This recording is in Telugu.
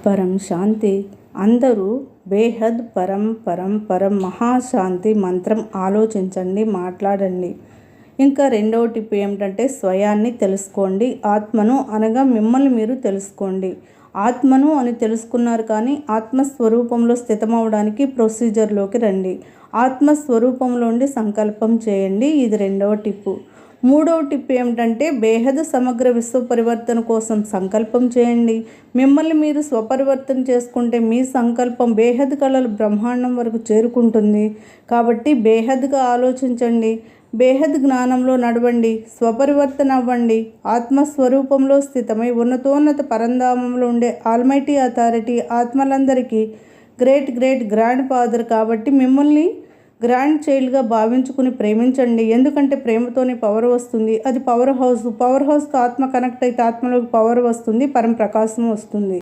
పరం శాంతి. అందరూ బేహద్ పరం పరం పరం మహాశాంతి మంత్రం ఆలోచించండి, మాట్లాడండి. ఇంకా రెండవ టిప్ ఏమిటంటే స్వయాన్ని తెలుసుకోండి. ఆత్మను అనగా మిమ్మల్ని మీరు తెలుసుకోండి. ఆత్మను అని తెలుసుకున్నారు కానీ ఆత్మస్వరూపంలో స్థితమవడానికి ప్రొసీజర్లోకి రండి. ఆత్మస్వరూపంలో ఉండి సంకల్పం చేయండి. ఇది రెండవ టిప్పు. మూడవ టిప్ ఏమిటంటే బేహద్ సమగ్ర విశ్వ పరివర్తన కోసం సంకల్పం చేయండి. మిమ్మల్ని మీరు స్వపరివర్తన చేసుకుంటే మీ సంకల్పం బేహద్ కళలు బ్రహ్మాండం వరకు చేరుకుంటుంది. కాబట్టి బేహద్గా ఆలోచించండి, బేహద్ జ్ఞానంలో నడవండి, స్వపరివర్తన అవ్వండి. ఆత్మస్వరూపంలో స్థితమై ఉన్నతోన్నత పరంధామంలో ఉండే ఆల్మైటీ అథారిటీ ఆత్మలందరికీ గ్రేట్ గ్రాండ్ ఫాదర్ కాబట్టి మిమ్మల్ని గ్రాండ్ చైల్డ్గా భావించుకుని ప్రేమించండి. ఎందుకంటే ప్రేమతోనే పవర్ వస్తుంది. అది పవర్ హౌస్తో ఆత్మ కనెక్ట్ అయితే ఆత్మలోకి పవర్ వస్తుంది, పరం ప్రకాశం వస్తుంది.